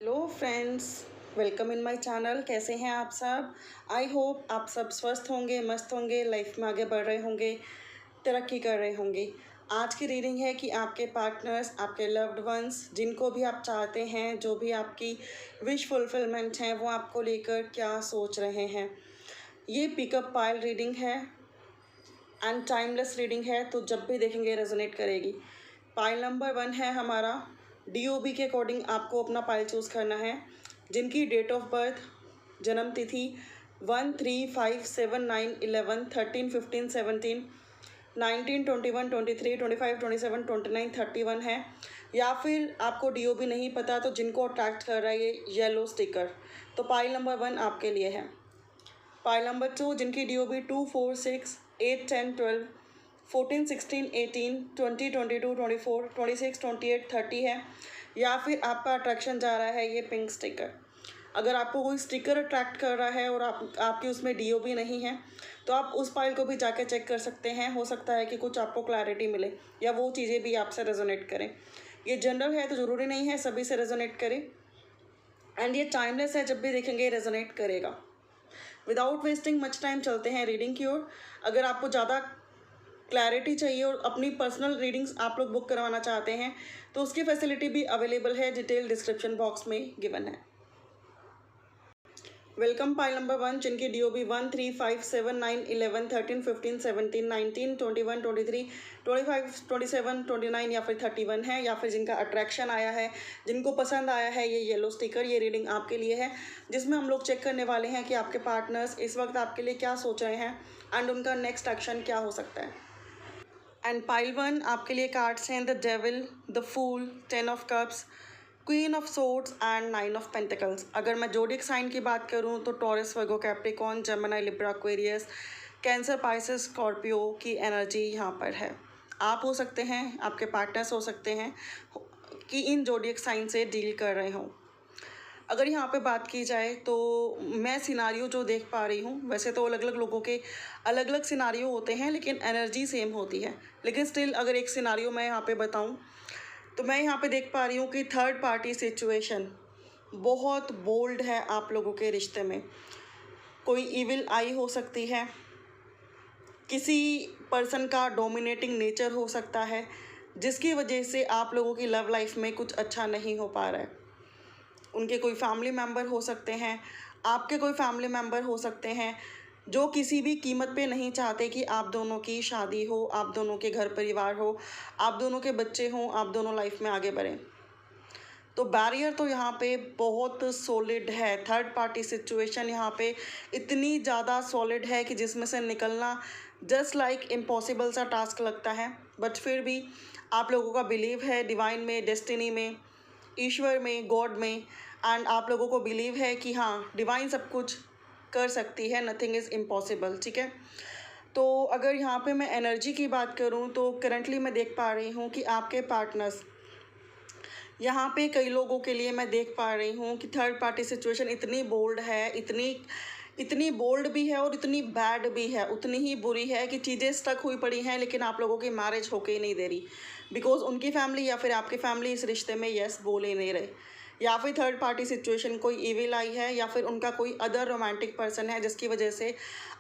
Hello friends, welcome in my channel. कैसे हैं आप सब? आई होप आप सब स्वस्थ होंगे, मस्त होंगे, लाइफ में आगे बढ़ रहे होंगे, तरक्की कर रहे होंगे। आज की रीडिंग है कि आपके पार्टनर्स, आपके लव्ड वंस, जिनको भी आप चाहते हैं, जो भी आपकी विश फुलफिलमेंट है, वो आपको लेकर क्या सोच रहे हैं। ये पिकअप पाइल रीडिंग है एंड टाइमलेस रीडिंग है, तो जब भी देखेंगे रेजोनेट करेगी। पाइल नंबर 1 है हमारा। DOB के अकॉर्डिंग आपको अपना पाइल चूज़ करना है, जिनकी डेट ऑफ बर्थ, जन्म तिथि 1, 3, 5, 7, 9, 11, 13, 15, 17, 19, 21, 23, 25, 27, 29, 31 है। या फिर आपको DOB नहीं पता तो जिनको अट्रैक्ट कर रहा है ये येलो स्टिकर, तो पाइल नंबर 1 आपके लिए है। पाइल नंबर 2, जिनकी DOB 2, 4, 6, 8, 10, 12, 14, 16, 18, 20, 22, 24, 26, 28, 30 है। या फिर आपका अट्रैक्शन जा रहा है ये पिंक स्टिकर। अगर आपको कोई स्टिकर अट्रैक्ट कर रहा है और आपकी उसमें DOB नहीं है, तो आप उस फाइल को भी जाके चेक कर सकते हैं। हो सकता है कि कुछ आपको क्लैरिटी मिले या वो चीज़ें भी आपसे रेजोनेट करें। ये जनरल है तो ज़रूरी नहीं है सभी से रेजोनेट करे, एंड ये टाइमलेस है, जब भी देखेंगे रेजोनेट करेगा। विदाउट वेस्टिंग मच टाइम चलते हैं रीडिंग की ओर। अगर आपको ज़्यादा क्लैरिटी चाहिए और अपनी पर्सनल रीडिंग्स आप लोग बुक करवाना चाहते हैं तो उसकी फैसिलिटी भी अवेलेबल है, डिटेल डिस्क्रिप्शन बॉक्स में गिवन है। वेलकम पाइल नंबर 1, जिनकी DOB 1, 3, 5, 7, 9, 11, 13, 15, 17, 19, 21, 23, 25, 27, 29 या फिर 31 है। या फिर जिनका अट्रैक्शन आया है, जिनको पसंद आया है ये येलो स्टिकर, ये रीडिंग आपके लिए है, जिसमें हम लोग चेक करने वाले हैं कि आपके पार्टनर्स इस वक्त आपके लिए क्या सोच रहे हैं एंड उनका नेक्स्ट एक्शन क्या हो सकता है। एंड पाइल 1 आपके लिए कार्ड्स हैं the devil, the fool, 10 of cups, queen of swords and 9 of pentacles. अगर मैं जोडिक साइन की बात करूं तो Taurus, Virgo, Capricorn, Gemini, Libra, Aquarius, Cancer, Pisces, Scorpio की एनर्जी यहाँ पर है। आप हो सकते हैं, आपके पार्टनर्स हो सकते हैं कि इन जोडिक साइन से डील कर रहे हों। अगर यहाँ पे बात की जाए तो मैं सिनारियो जो देख पा रही हूँ, वैसे तो अलग अलग लोगों के अलग अलग सिनारियो होते हैं लेकिन एनर्जी सेम होती है। लेकिन स्टिल अगर एक सिनारियो मैं यहाँ पे बताऊँ तो मैं यहाँ पे देख पा रही हूँ कि थर्ड पार्टी सिचुएशन बहुत बोल्ड है आप लोगों के रिश्ते में। कोई इविल आई हो सकती है, किसी पर्सन का डोमिनेटिंग नेचर हो सकता है, जिसकी वजह से आप लोगों की लव लाइफ में कुछ अच्छा नहीं हो पा रहा है। उनके कोई फैमिली मेम्बर हो सकते हैं, आपके कोई फैमिली मेम्बर हो सकते हैं, जो किसी भी कीमत पे नहीं चाहते कि आप दोनों की शादी हो, आप दोनों के घर परिवार हो, आप दोनों के बच्चे हों, आप दोनों लाइफ में आगे बढ़ें। तो बैरियर तो यहाँ पे बहुत सॉलिड है। थर्ड पार्टी सिचुएशन यहाँ पे इतनी ज़्यादा सॉलिड है कि जिसमें से निकलना जस्ट लाइक इम्पॉसिबल सा टास्क लगता है। बट फिर भी आप लोगों का बिलीव है डिवाइन में, डेस्टिनी में, ईश्वर में, गॉड में, एंड आप लोगों को बिलीव है कि हाँ डिवाइन सब कुछ कर सकती है, नथिंग इज़ इम्पॉसिबल। ठीक है, तो अगर यहाँ पे मैं एनर्जी की बात करूँ तो करंटली मैं देख पा रही हूँ कि आपके पार्टनर्स, यहाँ पे कई लोगों के लिए मैं देख पा रही हूँ कि थर्ड पार्टी सिचुएशन इतनी बोल्ड है, इतनी बोल्ड भी है और इतनी बैड भी है, उतनी ही बुरी है कि चीज़ें स्टक हुई पड़ी हैं लेकिन आप लोगों की मैरिज होके ही नहीं दे रही, बिकॉज उनकी फैमिली या फिर आपकी फैमिली इस रिश्ते में यस बोल ही नहीं रहे। या फिर थर्ड पार्टी सिचुएशन कोई इविल आई है या फिर उनका कोई अदर रोमांटिक पर्सन है, जिसकी वजह से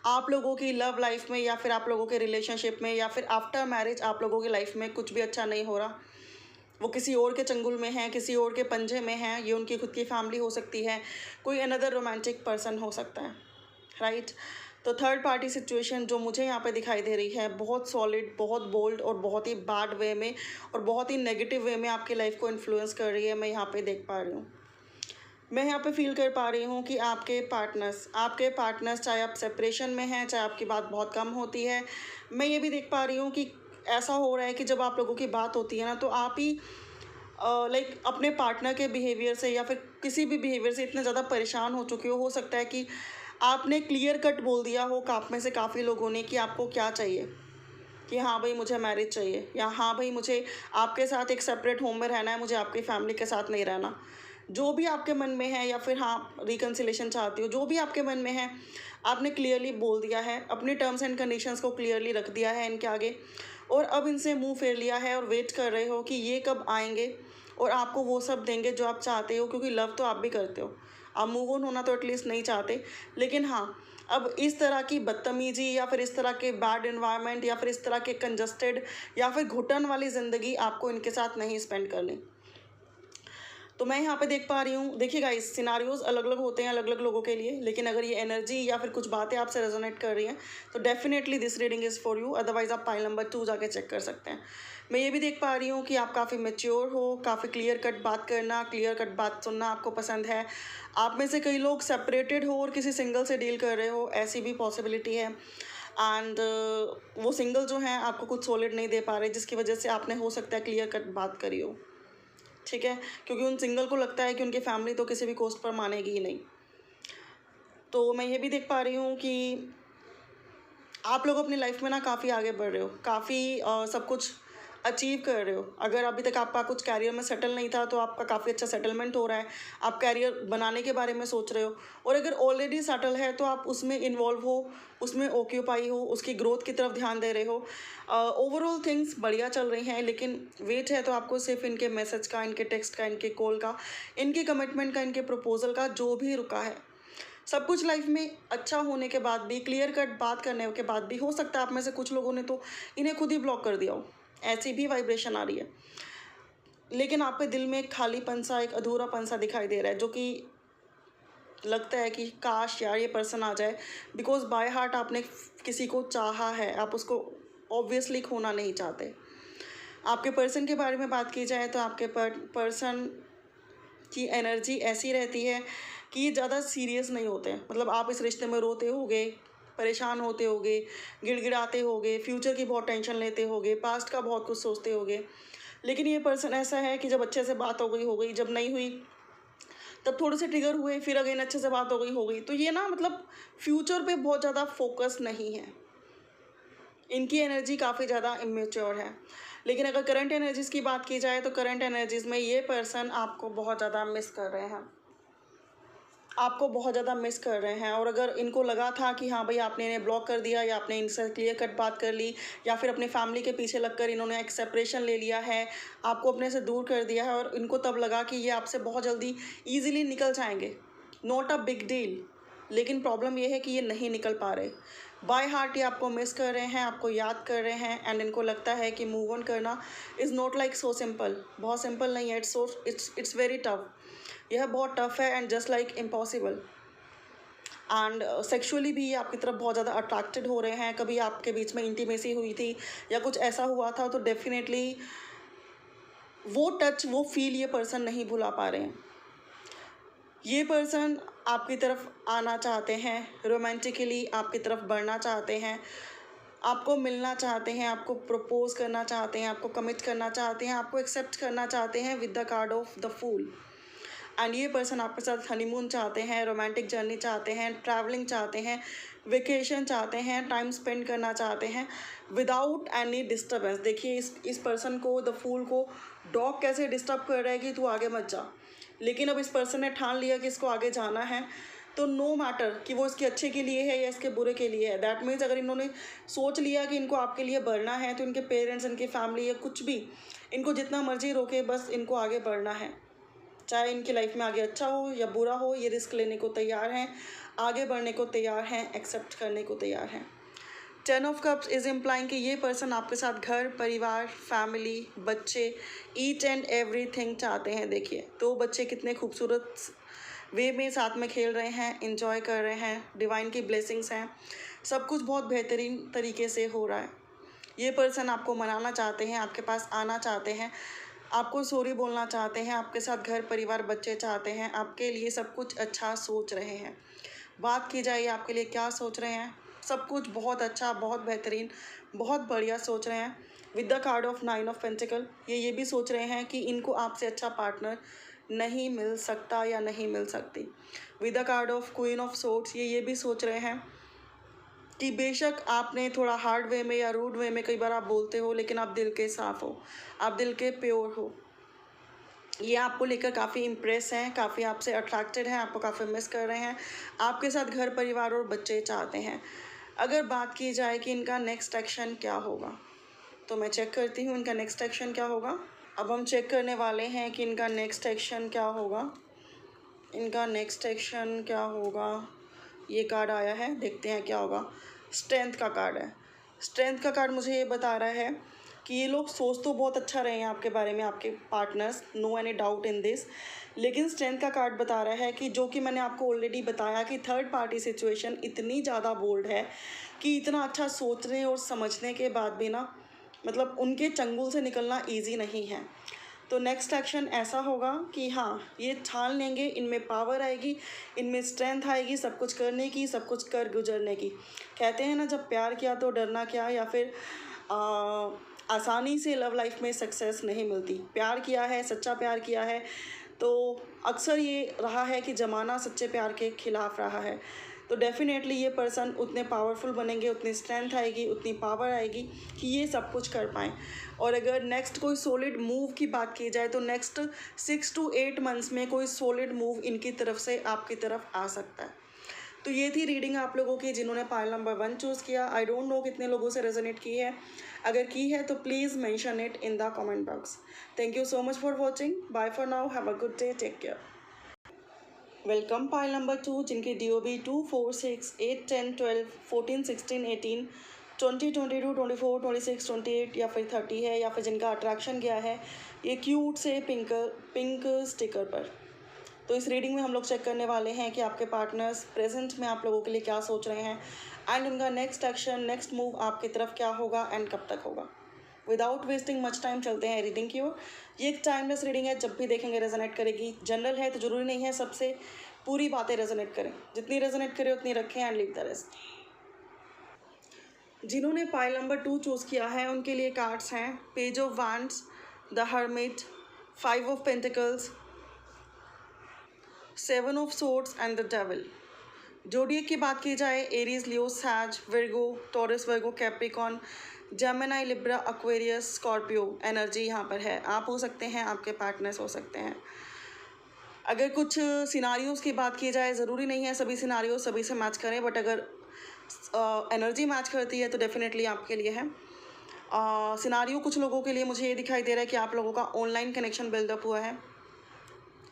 आप लोगों की लव लाइफ में या फिर आप लोगों के रिलेशनशिप में या फिर आफ्टर मैरिज आप लोगों की लाइफ में कुछ भी अच्छा नहीं हो रहा। वो किसी और के चंगुल में हैं, किसी और के पंजे में हैं। ये उनकी खुद की फैमिली हो सकती है, कोई अनदर रोमांटिक पर्सन हो सकता है, राइट। तो थर्ड पार्टी सिचुएशन जो मुझे यहाँ पे दिखाई दे रही है बहुत सॉलिड, बहुत बोल्ड और बहुत ही बैड वे में और बहुत ही नेगेटिव वे में आपकी लाइफ को इन्फ्लुएंस कर रही है। मैं यहाँ पे देख पा रही हूँ, मैं यहाँ पे फील कर पा रही हूँ कि आपके पार्टनर्स चाहे आप सेपरेशन में हैं, चाहे आपकी बात बहुत कम होती है, मैं ये भी देख पा रही हूँ कि ऐसा हो रहा है कि जब आप लोगों की बात होती है ना तो आप ही लाइक अपने पार्टनर के बिहेवियर से या फिर किसी भी बिहेवियर से इतने ज़्यादा परेशान हो चुके हो सकता है कि आपने क्लियर कट बोल दिया हो आप में से काफ़ी लोगों ने कि आपको क्या चाहिए, कि हाँ भाई मुझे मैरिज चाहिए, या हाँ भाई मुझे आपके साथ एक सेपरेट होम में रहना है, मुझे आपकी फैमिली के साथ नहीं रहना। जो भी आपके मन में है, या फिर हाँ रिकन्सिलेशन चाहती हो, जो भी आपके मन में है आपने क्लियरली बोल दिया है, अपनी टर्म्स एंड कंडीशंस को क्लियरली रख दिया है इनके आगे, और अब इनसे मुंह फेर लिया है और वेट कर रहे हो कि ये कब आएंगे और आपको वो सब देंगे जो आप चाहते हो, क्योंकि लव तो आप भी करते हो। आप मूव ऑन होना तो एटलीस्ट नहीं चाहते, लेकिन हाँ, अब इस तरह की बदतमीजी या फिर इस तरह के बैड एनवायरनमेंट या फिर इस तरह के कंजस्टेड या फिर घुटन वाली ज़िंदगी आपको इनके साथ नहीं स्पेंड करनी। तो मैं यहाँ पे देख पा रही हूँ, देखिए गाइस, सिनारियोज अलग अलग होते हैं अलग अलग लोगों के लिए, लेकिन अगर ये एनर्जी या फिर कुछ बातें आपसे रेजोनेट कर रही हैं तो definitely this reading is for you. Otherwise आप पाइल नंबर 2 जाके चेक कर सकते हैं। मैं ये भी देख पा रही हूँ कि आप काफ़ी मैच्योर हो, काफ़ी क्लियर कट बात करना, क्लियर कट बात सुनना आपको पसंद है। आप में से कई लोग सेपरेटेड हो और किसी सिंगल से डील कर रहे हो, ऐसी भी पॉसिबिलिटी है। एंड वो सिंगल जो हैं आपको कुछ सॉलिड नहीं दे पा रहे, जिसकी वजह से आपने हो सकता है क्लियर कट बात करी हो, ठीक है, क्योंकि उन सिंगल को लगता है कि उनकी फैमिली तो किसी भी कॉस्ट पर मानेगी ही नहीं। तो मैं ये भी देख पा रही हूँ कि आप लोग अपनी लाइफ में ना काफ़ी आगे बढ़ रहे हो, काफ़ी सब कुछ अचीव कर रहे हो। अगर अभी तक आपका कुछ कैरियर में सेटल नहीं था तो आपका काफ़ी अच्छा सेटलमेंट हो रहा है, आप कैरियर बनाने के बारे में सोच रहे हो। और अगर ऑलरेडी सेटल है तो आप उसमें इन्वॉल्व हो, उसमें ऑक्यूपाई हो, उसकी ग्रोथ की तरफ ध्यान दे रहे हो। ओवरऑल थिंग्स बढ़िया चल रही हैं, लेकिन वेट है तो आपको सिर्फ इनके मैसेज का, इनके टेक्स्ट का, इनके कॉल का, इनके कमिटमेंट का, इनके प्रपोजल का, जो भी रुका है। सब कुछ लाइफ में अच्छा होने के बाद भी, क्लियर कट बात करने के बाद भी, हो सकता है आप में से कुछ लोगों ने तो इन्हें खुद ही ब्लॉक कर दिया हो, ऐसी भी वाइब्रेशन आ रही है। लेकिन आपके दिल में एक खालीपन सा, एक अधूरापन सा दिखाई दे रहा है, जो कि लगता है कि काश यार ये पर्सन आ जाए। बिकॉज बाय हार्ट आपने किसी को चाहा है, आप उसको ऑब्वियसली खोना नहीं चाहते। आपके पर्सन के बारे में बात की जाए तो आपके पर्सन की एनर्जी ऐसी रहती है कि ये ज़्यादा सीरियस नहीं होते हैं। मतलब आप इस रिश्ते में रोते होगे, परेशान होते होगे, गिड़गिड़ाते होगे, फ्यूचर की बहुत टेंशन लेते होगे, पास्ट का बहुत कुछ सोचते होगे, लेकिन ये पर्सन ऐसा है कि जब अच्छे से बात हो गई, जब नहीं हुई तब थोड़े से ट्रिगर हुए, फिर अगेन अच्छे से बात हो गई। तो ये ना मतलब फ्यूचर पे बहुत ज़्यादा फोकस नहीं है, इनकी एनर्जी काफ़ी ज़्यादा इमेच्योर है। लेकिन अगर करंट एनर्जीज़ की बात की जाए तो करंट एनर्जीज़ में ये पर्सन आपको बहुत ज़्यादा मिस कर रहे हैं, आपको बहुत ज़्यादा मिस कर रहे हैं। और अगर इनको लगा था कि हाँ भाई आपने इन्हें ब्लॉक कर दिया, या आपने इनसे क्लियर कट बात कर ली, या फिर अपनी फैमिली के पीछे लगकर इन्होंने एक सेपरेशन ले लिया है, आपको अपने से दूर कर दिया है, और इनको तब लगा कि ये आपसे बहुत जल्दी ईजिली निकल जाएंगे, नॉट अ बिग डील। लेकिन प्रॉब्लम ये है कि ये नहीं निकल पा रहे। बाय हार्ट ये आपको मिस कर रहे हैं, आपको याद कर रहे हैं, एंड इनको लगता है कि मूव ऑन करना is not like so simple. बहुत सिंपल नहीं है, इट्स वेरी टफ। यह बहुत टफ है and just like impossible. And sexually भी आपकी तरफ बहुत ज़्यादा अट्रैक्टेड हो रहे हैं। कभी आपके बीच में इंटीमेसी हुई थी या कुछ ऐसा हुआ था तो डेफिनेटली वो टच, वो फील ये पर्सन नहीं भुला पा रहे हैं। ये पर्सन आपकी तरफ आना चाहते हैं, रोमांटिकली आपकी तरफ बढ़ना चाहते हैं, आपको मिलना चाहते हैं, आपको प्रपोज करना चाहते हैं, आपको कमिट करना चाहते हैं, आपको एक्सेप्ट करना चाहते हैं with the card of the fool. And ये पर्सन आपके साथ हनीमून चाहते हैं, रोमांटिक जर्नी चाहते हैं, ट्रैवलिंग चाहते हैं, वेकेशन चाहते हैं, टाइम स्पेंड करना चाहते हैं विदाउट एनी डिस्टर्बेंस। देखिए इस पर्सन को, द फूल को, डॉग कैसे डिस्टर्ब कर रहा है कि तू आगे मत जा, लेकिन अब इस पर्सन ने ठान लिया कि इसको आगे जाना है। तो नो मैटर कि वो इसके अच्छे के लिए है या इसके बुरे के लिए है, दैट मीन्स अगर इन्होंने सोच लिया कि इनको आपके लिए बढ़ना है तो इनके पेरेंट्स, इनकी फैमिली या कुछ भी इनको जितना मर्जी रोके, बस इनको आगे बढ़ना है। चाहे इनकी लाइफ में आगे अच्छा हो या बुरा हो, ये रिस्क लेने को तैयार हैं, आगे बढ़ने को तैयार हैं, एक्सेप्ट करने को तैयार हैं। 10 ऑफ कप्स इज इम्प्लाइंग कि ये पर्सन आपके साथ घर, परिवार, फैमिली, बच्चे, ईच एंड एवरीथिंग चाहते हैं। देखिए 2 बच्चे कितने खूबसूरत वे में साथ में खेल रहे हैं, इंजॉय कर रहे हैं, डिवाइन की ब्लेसिंग्स हैं, सब कुछ बहुत बेहतरीन तरीके से हो रहा है। ये पर्सन आपको मनाना चाहते हैं, आपके पास आना चाहते हैं, आपको सॉरी बोलना चाहते हैं, आपके साथ घर, परिवार, बच्चे चाहते हैं, आपके लिए सब कुछ अच्छा सोच रहे हैं। बात की जाए आपके लिए क्या सोच रहे हैं, सब कुछ बहुत अच्छा, बहुत बेहतरीन, बहुत बढ़िया सोच रहे हैं। With the card of 9 of pentacle ये भी सोच रहे हैं कि इनको आपसे अच्छा पार्टनर नहीं मिल सकता या नहीं मिल सकती। With the card of queen of swords ये भी सोच रहे हैं कि बेशक आपने थोड़ा हार्ड वे में या रूड वे में कई बार आप बोलते हो, लेकिन आप दिल के साफ़ हो, आप दिल के प्योर हो। ये आपको लेकर काफ़ी इम्प्रेस हैं, काफ़ी आपसे अट्रैक्टेड हैं, आपको काफ़ी मिस कर रहे हैं, आपके साथ घर, परिवार और बच्चे चाहते हैं। अगर बात की जाए कि इनका नेक्स्ट एक्शन क्या होगा, तो मैं चेक करती हूँ इनका नेक्स्ट एक्शन क्या होगा। अब हम चेक करने वाले हैं कि इनका नेक्स्ट एक्शन क्या होगा। इनका नेक्स्ट एक्शन क्या होगा, ये कार्ड आया है, देखते हैं क्या होगा। स्ट्रेंथ का कार्ड है। स्ट्रेंथ का कार्ड मुझे ये बता रहा है कि ये लोग सोच तो बहुत अच्छा रहे हैं आपके बारे में, आपके partners, no any doubt in this, लेकिन स्ट्रेंथ का कार्ड बता रहा है कि जो कि मैंने आपको ऑलरेडी बताया कि थर्ड पार्टी सिचुएशन इतनी ज़्यादा बोल्ड है कि इतना अच्छा सोचने और समझने के बाद भी ना, मतलब उनके चंगुल से निकलना ईजी नहीं है। तो नेक्स्ट एक्शन ऐसा होगा कि हाँ, ये ठान लेंगे, इनमें पावर आएगी, इनमें स्ट्रेंथ आएगी सब कुछ करने की, सब कुछ कर गुजरने की। कहते हैं ना, जब प्यार किया तो डरना क्या, या फिर आसानी से लव लाइफ में सक्सेस नहीं मिलती। प्यार किया है, सच्चा प्यार किया है, तो अक्सर ये रहा है कि ज़माना सच्चे प्यार के खिलाफ रहा है। तो डेफिनेटली ये पर्सन उतने पावरफुल बनेंगे, उतनी स्ट्रेंथ आएगी, उतनी पावर आएगी कि ये सब कुछ कर पाएँ। और अगर नेक्स्ट कोई सॉलिड मूव की बात की जाए तो नेक्स्ट 6 to 8 मंथ्स में कोई सॉलिड मूव इनकी तरफ से आपकी तरफ आ सकता है। तो ये थी रीडिंग आप लोगों की जिन्होंने पाइल नंबर 1 चूज़ किया। आई डोंट नो कितने लोगों से रेजोनेट की है, अगर की है तो please mention it in the comment box. Thank you so much for watching, bye for now, have a good day, take care. Welcome pile number 2 जिनकी DOB 2, 4, 6, 8, 10, 12, 14, 16, 18, 20, 22, 24, 26, 28 या फिर 30 है, या फिर जिनका अट्रैक्शन गया है ये क्यूट से पिंक स्टिकर पर। तो इस रीडिंग में हम लोग चेक करने वाले हैं कि आपके पार्टनर्स प्रेजेंट में आप लोगों के लिए क्या सोच रहे हैं एंड उनका नेक्स्ट एक्शन, नेक्स्ट मूव आपकी तरफ क्या होगा एंड कब तक होगा। विदाउट वेस्टिंग मच टाइम चलते हैं रीडिंग की ओर। ये एक टाइमलेस रीडिंग है, जब भी देखेंगे रेजोनेट करेगी। जनरल है तो ज़रूरी नहीं है सबसे पूरी बातें रेजोनेट करें, जितनी रेजोनेट करें उतनी रखें एंड लीव द रेस्ट। जिन्होंने पाइल नंबर 2 चूज़ किया है उनके लिए कार्ड्स हैं page of wands, the hermit, 5 of pentacles, 7 of swords and the devil. Zodiac की बात की जाए, Aries, Leo, Sag, Virgo, Taurus, Virgo, Capricorn, Gemini, Libra, Aquarius, Scorpio energy यहाँ पर है। आप हो सकते हैं, आपके पार्टनर्स हो सकते हैं। अगर कुछ सिनारियोज़ की बात की जाए, ज़रूरी नहीं है सभी सिनारियो सभी से मैच करें, बट अगर एनर्जी मैच करती है तो डेफिनेटली आपके लिए है। सिनारियो कुछ लोगों के लिए मुझे ये दिखाई दे रहा है कि आप लोगों का ऑनलाइन कनेक्शन बिल्डअप हुआ है,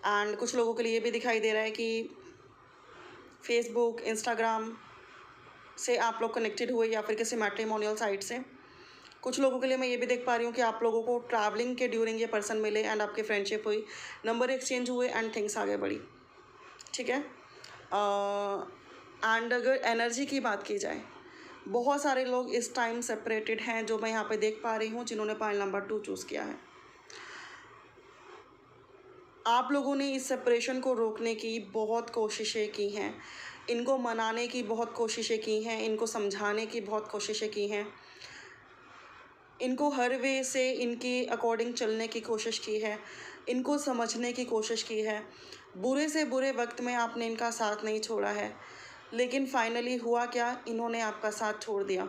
एंड कुछ लोगों के लिए ये भी दिखाई दे रहा है कि फेसबुक, इंस्टाग्राम से आप लोग कनेक्टेड हुए या फिर किसी मैट्रिमोनियल साइट से। कुछ लोगों के लिए मैं ये भी देख पा रही हूँ कि आप लोगों को ट्रैवलिंग के ड्यूरिंग ये पर्सन मिले एंड आपकी फ्रेंडशिप हुई, नंबर एक्सचेंज हुए एंड थिंग्स आगे बढ़ी, ठीक है। एंड अगर एनर्जी की बात की जाए, बहुत सारे लोग इस टाइम सेपरेटेड हैं जो मैं यहाँ पे देख पा रही हूँ जिन्होंने पाइल नंबर 2 चूज़ किया है। आप लोगों ने इस सेपरेशन को रोकने की बहुत कोशिशें की हैं, इनको मनाने की बहुत कोशिशें की हैं, इनको समझाने की बहुत कोशिशें की हैं, इनको हर वे से इनके अकॉर्डिंग चलने की कोशिश की है, इनको समझने की कोशिश की है। बुरे से बुरे वक्त में आपने इनका साथ नहीं छोड़ा है, लेकिन फाइनली हुआ क्या, इन्होंने आपका साथ छोड़ दिया।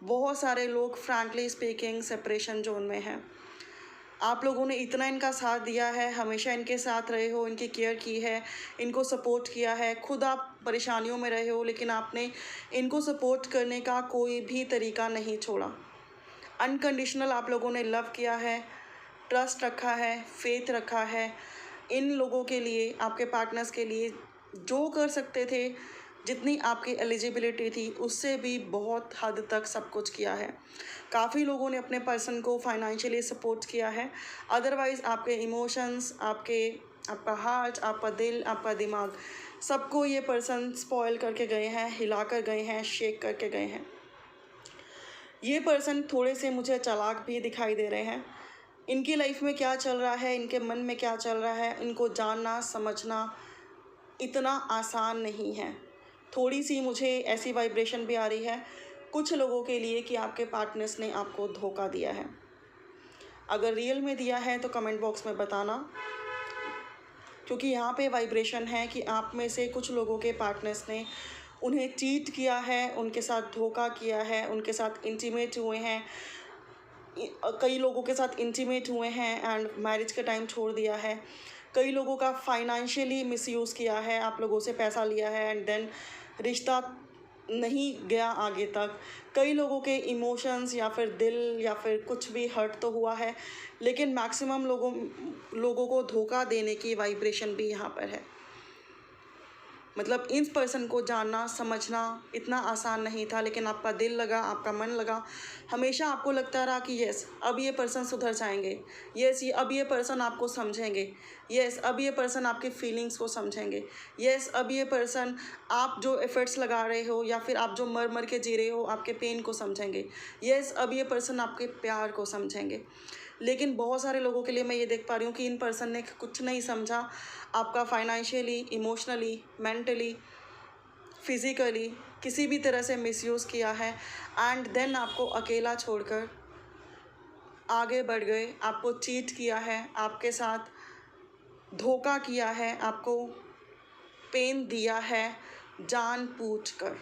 बहुत सारे लोग फ्रैंकली स्पीकिंग सेपरेशन जोन में हैं। आप लोगों ने इतना इनका साथ दिया है, हमेशा इनके साथ रहे हो, इनकी केयर की है, इनको सपोर्ट किया है। खुद आप परेशानियों में रहे हो लेकिन आपने इनको सपोर्ट करने का कोई भी तरीका नहीं छोड़ा। अनकंडीशनल आप लोगों ने लव किया है, ट्रस्ट रखा है, फेथ रखा है। इन लोगों के लिए, आपके पार्टनर्स के लिए जो कर सकते थे, जितनी आपकी एलिजिबिलिटी थी उससे भी बहुत हद तक सब कुछ किया है। काफ़ी लोगों ने अपने पर्सन को फाइनेंशियली सपोर्ट किया है, अदरवाइज़ आपके इमोशंस, आपका हार्ट, आपका दिल, आपका दिमाग, सबको ये पर्सन स्पॉइल करके गए हैं, हिला कर गए हैं, शेक करके गए हैं। ये पर्सन थोड़े से मुझे चालाक भी दिखाई दे रहे हैं। इनकी लाइफ में क्या चल रहा है, इनके मन में क्या चल रहा है, इनको जानना समझना इतना आसान नहीं है। थोड़ी सी मुझे ऐसी वाइब्रेशन भी आ रही है कुछ लोगों के लिए कि आपके पार्टनर्स ने आपको धोखा दिया है। अगर रियल में दिया है तो कमेंट बॉक्स में बताना, क्योंकि यहाँ पे वाइब्रेशन है कि आप में से कुछ लोगों के पार्टनर्स ने उन्हें चीट किया है, उनके साथ धोखा किया है, उनके साथ इंटीमेट हुए हैं, कई लोगों के साथ इंटीमेट हुए हैं एंड मैरिज के टाइम छोड़ दिया है। कई लोगों का फाइनेंशियली मिसयूज़ किया है, आप लोगों से पैसा लिया है एंड देन रिश्ता नहीं गया आगे तक। कई लोगों के इमोशंस या फिर दिल या फिर कुछ भी हर्ट तो हुआ है, लेकिन मैक्सिमम लोगों को धोखा देने की वाइब्रेशन भी यहाँ पर है। मतलब इस पर्सन को जानना समझना इतना आसान नहीं था, लेकिन आपका दिल लगा, आपका मन लगा। हमेशा आपको लगता रहा कि यस अब ये पर्सन सुधर जाएंगे, यस अब ये पर्सन आपको समझेंगे, यस अब ये पर्सन आपके फीलिंग्स को समझेंगे, यस अब ये पर्सन आप जो एफर्ट्स लगा रहे हो या फिर आप जो मर मर के जी रहे हो आपके पेन को समझेंगे, यस अब ये पर्सन आपके प्यार को समझेंगे। लेकिन बहुत सारे लोगों के लिए मैं ये देख पा रही हूँ कि इन पर्सन ने कुछ नहीं समझा। आपका फाइनेंशियली, इमोशनली, मेंटली, फिज़िकली किसी भी तरह से मिसयूज़ किया है एंड देन आपको अकेला छोड़कर आगे बढ़ गए। आपको चीट किया है, आपके साथ धोखा किया है, आपको पेन दिया है जानबूझकर।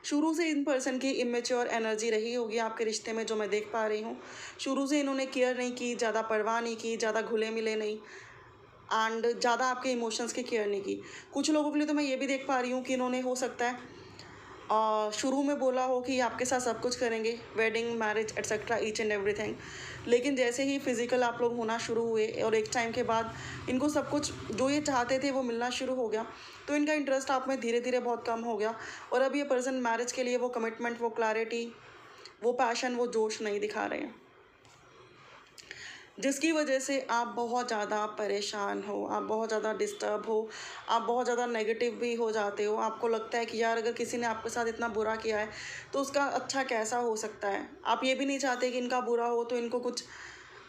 शुरू से इन पर्सन की इमेच्योर एनर्जी रही होगी आपके रिश्ते में, जो मैं देख पा रही हूँ। शुरू से इन्होंने केयर नहीं की, ज़्यादा परवाह नहीं की, ज़्यादा घुले मिले नहीं एंड ज़्यादा आपके इमोशंस की केयर नहीं की। कुछ लोगों के लिए तो मैं ये भी देख पा रही हूँ कि इन्होंने हो सकता है शुरू में बोला हो कि आपके साथ सब कुछ करेंगे, wedding, marriage etcetera, each and everything, लेकिन जैसे ही फिज़िकल आप लोग होना शुरू हुए और एक टाइम के बाद इनको सब कुछ जो ये चाहते थे वो मिलना शुरू हो गया, तो इनका इंटरेस्ट आप में धीरे धीरे बहुत कम हो गया और अब ये पर्सन मैरिज के लिए वो कमिटमेंट, वो क्लैरिटी, वो पैशन, वो जोश नहीं दिखा रहे हैं, जिसकी वजह से आप बहुत ज़्यादा परेशान हो, आप बहुत ज़्यादा डिस्टर्ब हो, आप बहुत ज़्यादा नेगेटिव भी हो जाते हो। आपको लगता है कि यार अगर किसी ने आपके साथ इतना बुरा किया है तो उसका अच्छा कैसा हो सकता है। आप ये भी नहीं चाहते कि इनका बुरा हो, तो इनको कुछ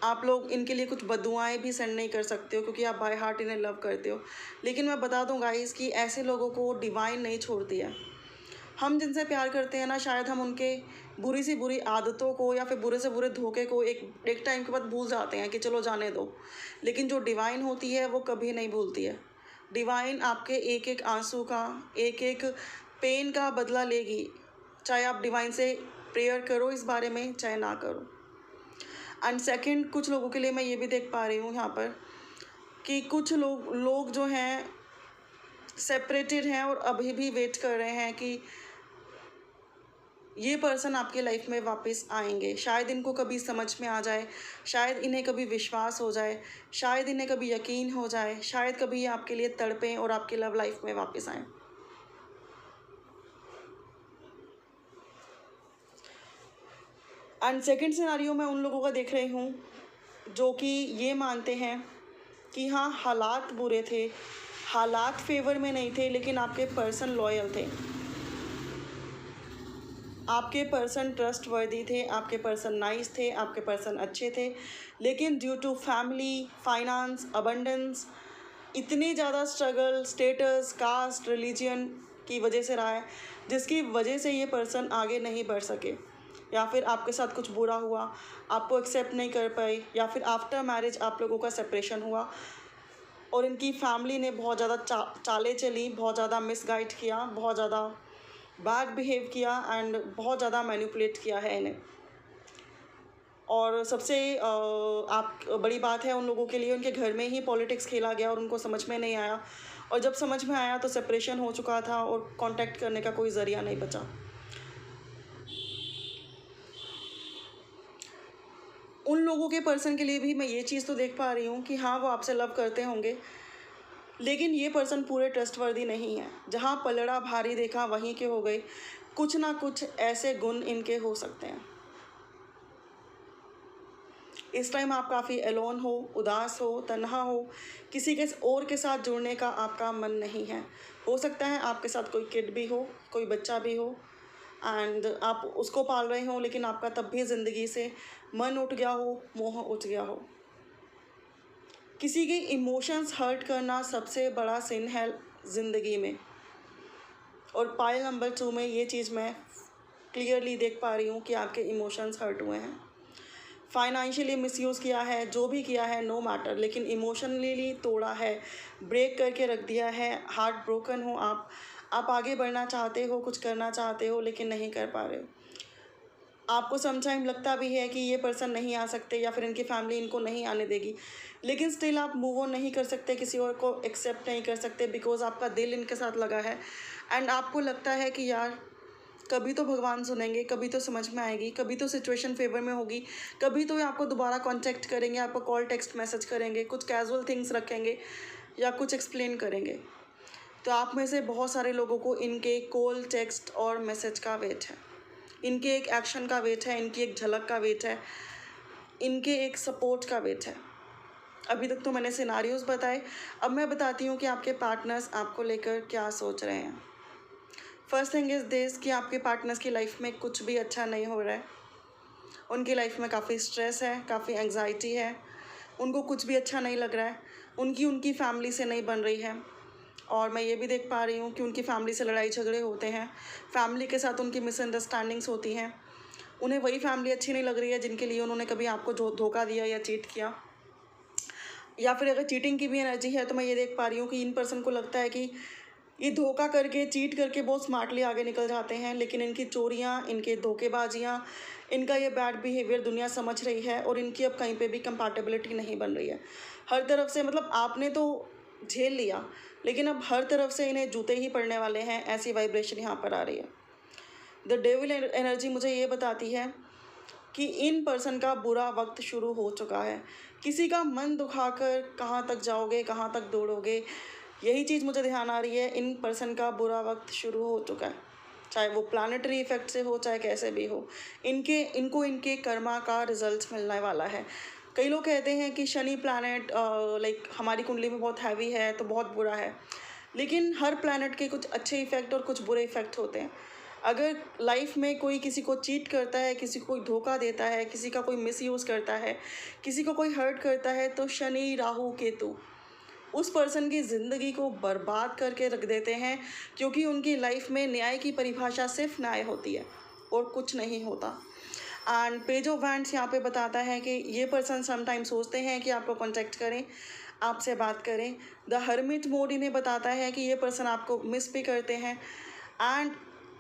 आप लोग इनके लिए कुछ बददुआएं भी सेंड नहीं कर सकते हो, क्योंकि आप बाय हार्ट इन्हें लव करते हो। लेकिन मैं बता दूं गाइस कि ऐसे लोगों को डिवाइन नहीं छोड़ती है। हम जिनसे प्यार करते हैं ना, शायद हम उनके बुरी सी बुरी आदतों को या फिर बुरे से बुरे धोखे को एक टाइम के बाद भूल जाते हैं कि चलो जाने दो, लेकिन जो डिवाइन होती है वो कभी नहीं भूलती है। डिवाइन आपके एक एक आंसू का, एक एक पेन का बदला लेगी, चाहे आप डिवाइन से प्रेयर करो इस बारे में, चाहे ना करो। एंड सेकंड, कुछ लोगों के लिए मैं ये भी देख पा रही हूँ यहाँ पर कि कुछ लोग जो हैं सेपरेटेड हैं और अभी भी वेट कर रहे हैं कि ये पर्सन आपके लाइफ में वापस आएंगे। शायद इनको कभी समझ में आ जाए, शायद इन्हें कभी विश्वास हो जाए, शायद इन्हें कभी यकीन हो जाए, शायद कभी ये आपके लिए तड़पें और आपकी लव लाइफ में वापस आएँ। एंड सेकंड सिनारियो में उन लोगों का देख रही हूँ जो कि ये मानते हैं कि हाँ हालात बुरे थे, हालात फेवर में नहीं थे, लेकिन आपके पर्सन लॉयल थे, आपके पर्सन ट्रस्टवर्दी थे, आपके पर्सन नाइस थे, आपके पर्सन अच्छे थे, लेकिन due to family, finance, abundance, इतनी ज़्यादा स्ट्रगल, स्टेटस, कास्ट, रिलीजन की वजह से रहा है, जिसकी वजह से ये पर्सन आगे नहीं बढ़ सके, या फिर आपके साथ कुछ बुरा हुआ, आपको एक्सेप्ट नहीं कर पाए, या फिर आफ्टर मैरिज आप लोगों का सेपरेशन हुआ और इनकी फैमिली ने बहुत ज़्यादा चालें चली, बहुत ज़्यादा मिसगाइड किया, बहुत ज़्यादा बैड बिहेव किया एंड बहुत ज़्यादा मैनिपुलेट किया है इन्हें। और सबसे आप बड़ी बात है उन लोगों के लिए, उनके घर में ही पॉलिटिक्स खेला गया और उनको समझ में नहीं आया, और जब समझ में आया तो सेपरेशन हो चुका था और कांटेक्ट करने का कोई ज़रिया नहीं बचा। उन लोगों के पर्सन के लिए भी मैं ये चीज़ तो देख पा रही हूँ कि हाँ वो आपसे लव करते होंगे, लेकिन ये पर्सन पूरे ट्रस्टवर्दी नहीं है। जहाँ पलड़ा भारी देखा वहीं के हो गए। कुछ ना कुछ ऐसे गुण इनके हो सकते हैं। इस टाइम आप काफ़ी एलोन हो, उदास हो, तन्हा हो, किसी के और के साथ जुड़ने का आपका मन नहीं है। हो सकता है आपके साथ कोई किड भी हो, कोई बच्चा भी हो एंड आप उसको पाल रहे हो, लेकिन आपका तब भी ज़िंदगी से मन उठ गया हो, मोह उठ गया हो। किसी के इमोशंस हर्ट करना सबसे बड़ा सिन है ज़िंदगी में, और पाइल नंबर 2 में ये चीज़ मैं क्लियरली देख पा रही हूँ कि आपके इमोशंस हर्ट हुए हैं। फाइनेंशियली मिसयूज़ किया है, जो भी किया है नो मैटर, लेकिन इमोशनली तोड़ा है, ब्रेक करके रख दिया है, हार्ट ब्रोकन हो आप आगे बढ़ना चाहते हो, कुछ करना चाहते हो, लेकिन नहीं कर पा रहे हो। आपको सम टाइम लगता भी है कि ये पर्सन नहीं आ सकते या फिर इनकी फैमिली इनको नहीं आने देगी, लेकिन स्टिल आप मूव ऑन नहीं कर सकते, किसी और को एक्सेप्ट नहीं कर सकते, बिकॉज आपका दिल इनके साथ लगा है। एंड आपको लगता है कि यार कभी तो भगवान सुनेंगे, कभी तो समझ में आएगी, कभी तो सिचुएशन फेवर में होगी, कभी तो ये आपको दोबारा कांटेक्ट करेंगे, आपको कॉल टेक्स्ट मैसेज करेंगे, कुछ कैजुअल थिंग्स रखेंगे या कुछ एक्सप्लेन करेंगे। तो आप में से बहुत सारे लोगों को इनके कॉल टेक्स्ट और मैसेज का वेट है, इनके एक एक्शन का वेट है, इनकी एक झलक का वेट है, इनके एक सपोर्ट का वेट है। अभी तक तो मैंने सिनारियोज़ बताए, अब मैं बताती हूँ कि आपके पार्टनर्स आपको लेकर क्या सोच रहे हैं। फर्स्ट थिंग इज़ दिस कि आपके पार्टनर्स की लाइफ में कुछ भी अच्छा नहीं हो रहा है। उनकी लाइफ में काफ़ी स्ट्रेस है, काफ़ी एंग्जाइटी है, उनको कुछ भी अच्छा नहीं लग रहा है, उनकी फैमिली से नहीं बन रही है। और मैं ये भी देख पा रही हूँ कि उनकी फैमिली से लड़ाई झगड़े होते हैं, फैमिली के साथ उनकी मिसअंडरस्टैंडिंग्स होती हैं, उन्हें वही फैमिली अच्छी नहीं लग रही है जिनके लिए उन्होंने कभी आपको धोखा दिया या चीट किया। या फिर अगर चीटिंग की भी एनर्जी है तो मैं ये देख पा रही हूँ कि इन पर्सन को लगता है कि ये धोखा करके चीट करके बहुत स्मार्टली आगे निकल जाते हैं, लेकिन इनकी चोरियाँ, इनके धोखेबाजियाँ, इनका ये बैड बिहेवियर दुनिया समझ रही है और इनकी अब कहीं पे भी कंपैटिबिलिटी नहीं बन रही है। हर तरफ से मतलब आपने तो झेल लिया, लेकिन अब हर तरफ से इन्हें जूते ही पड़ने वाले हैं, ऐसी वाइब्रेशन यहाँ पर आ रही है। द डेविल एनर्जी मुझे ये बताती है कि इन पर्सन का बुरा वक्त शुरू हो चुका है। किसी का मन दुखाकर कहाँ तक जाओगे, कहाँ तक दौड़ोगे, यही चीज़ मुझे ध्यान आ रही है। इन पर्सन का बुरा वक्त शुरू हो चुका है, चाहे वो प्लानिटरी इफेक्ट से हो, चाहे कैसे भी हो। इनको इनके कर्मा का रिजल्ट मिलने वाला है। कई लोग कहते हैं कि शनि प्लैनेट लाइक हमारी कुंडली में बहुत हैवी है तो बहुत बुरा है, लेकिन हर प्लैनेट के कुछ अच्छे इफ़ेक्ट और कुछ बुरे इफ़ेक्ट होते हैं। अगर लाइफ में कोई किसी को चीट करता है, किसी को कोई धोखा देता है, किसी का कोई मिसयूज़ करता है, किसी को कोई हर्ट करता है, तो शनि, राहु, केतु उस पर्सन की ज़िंदगी को बर्बाद करके रख देते हैं, क्योंकि उनकी लाइफ में न्याय की परिभाषा सिर्फ न्याय होती है और कुछ नहीं होता। एंड पेज ऑफ वैंड्स यहाँ पे बताता है कि ये पर्सन समटाइम सोचते हैं कि आपको कॉन्टेक्ट करें, आपसे बात करें। द हर्मिट मोड इन्हें बताता है कि ये पर्सन आपको मिस भी करते हैं एंड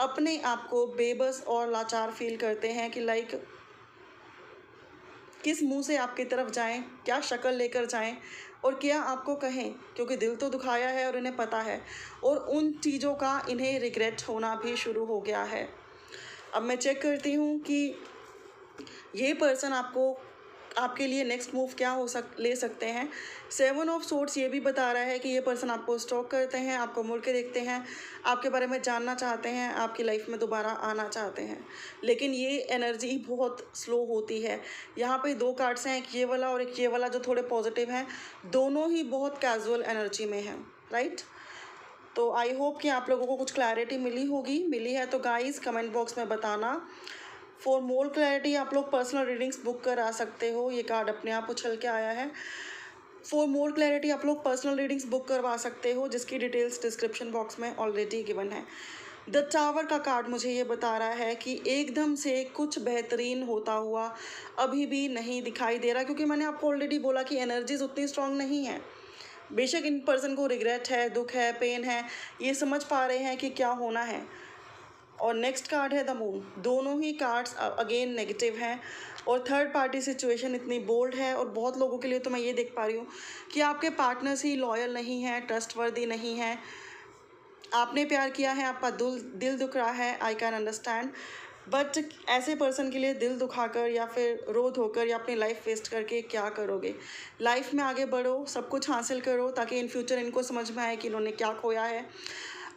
अपने आप को बेबस और लाचार फील करते हैं कि लाइक किस मुंह से आपकी तरफ जाएं, क्या शक्ल लेकर जाएं और क्या आपको कहें, क्योंकि दिल तो दुखाया है और इन्हें पता है, और उन चीज़ों का इन्हें रिग्रेट होना भी शुरू हो गया है। अब मैं चेक करती हूँ कि ये पर्सन आपके लिए नेक्स्ट मूव क्या ले सकते हैं। 7 ऑफ सोर्ड्स ये भी बता रहा है कि ये पर्सन आपको स्टॉक करते हैं, आपको मुड़ के देखते हैं, आपके बारे में जानना चाहते हैं, आपकी लाइफ में दोबारा आना चाहते हैं, लेकिन ये एनर्जी बहुत स्लो होती है। यहाँ पे 2 कार्ड्स हैं, एक ये वाला और एक ये वाला, जो थोड़े पॉजिटिव हैं, दोनों ही बहुत कैजुअल एनर्जी में हैं, राइट। तो आई होप कि आप लोगों को कुछ क्लैरिटी मिली है तो गाइस कमेंट बॉक्स में बताना। फॉर मोर क्लैरिटी आप लोग पर्सनल रीडिंग्स बुक करा सकते हो, ये कार्ड अपने आप उछल के आया है। फॉर मोर क्लैरिटी आप लोग पर्सनल रीडिंग्स बुक करवा सकते हो, जिसकी डिटेल्स डिस्क्रिप्शन बॉक्स में ऑलरेडी गिवन है। द टावर का कार्ड मुझे ये बता रहा है कि एकदम से कुछ बेहतरीन होता हुआ अभी भी नहीं दिखाई दे रहा, क्योंकि मैंने आपको ऑलरेडी बोला कि एनर्जीज उतनी स्ट्रांग नहीं है। बेशक इन पर्सन को रिग्रेट है, दुख है, पेन है, ये समझ पा रहे हैं कि क्या होना है। और नेक्स्ट कार्ड है द मून। दोनों ही कार्ड्स अगेन नेगेटिव हैं और थर्ड पार्टी सिचुएशन इतनी बोल्ड है, और बहुत लोगों के लिए तो मैं ये देख पा रही हूँ कि आपके पार्टनर्स ही लॉयल नहीं हैं, ट्रस्टवर्दी नहीं हैं। आपने प्यार किया है, आपका दिल दुख रहा है, आई कैन अंडरस्टैंड, बट ऐसे पर्सन के लिए दिल दुखाकर या फिर रो धोकर या अपनी लाइफ वेस्ट करके क्या करोगे। लाइफ में आगे बढ़ो, सब कुछ हासिल करो, ताकि इन फ्यूचर इनको समझ में आए कि इन्होंने क्या खोया है।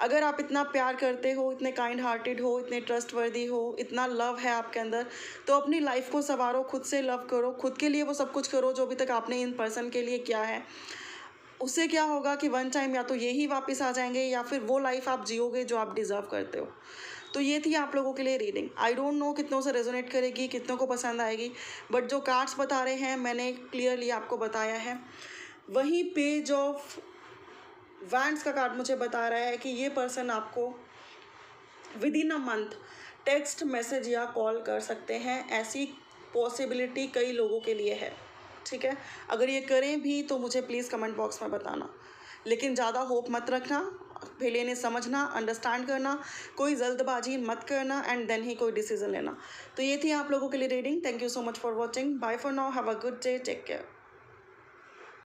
अगर आप इतना प्यार करते हो, इतने काइंड हार्टेड हो, इतने ट्रस्टवर्दी हो, इतना लव है आपके अंदर, तो अपनी लाइफ को संवारो, खुद से लव करो, खुद के लिए वो सब कुछ करो जो अभी तक आपने इन पर्सन के लिए किया है। उससे क्या होगा कि वन टाइम या तो ये ही वापस आ जाएंगे या फिर वो लाइफ आप जियोगे जो आप डिज़र्व करते हो। तो ये थी आप लोगों के लिए रीडिंग। आई डोंट नो कितनों से रेजोनेट करेगी, कितनों को पसंद आएगी, बट जो कार्ड्स बता रहे हैं मैंने क्लियरली आपको बताया है। वहीं पेज ऑफ वैंड्स का कार्ड मुझे बता रहा है कि ये पर्सन आपको with in a month text message या कॉल कर सकते हैं। ऐसी पॉसिबिलिटी कई लोगों के लिए है, ठीक है। अगर ये करें भी तो मुझे प्लीज़ कमेंट बॉक्स में बताना, लेकिन ज़्यादा होप मत रखना पहले इन्हें समझना, अंडरस्टैंड करना, कोई जल्दबाजी मत करना एंड देन ही कोई डिसीजन लेना। तो ये थी आप लोगों के लिए reading. Thank you so much for watching. Bye for now, have a good day, take care.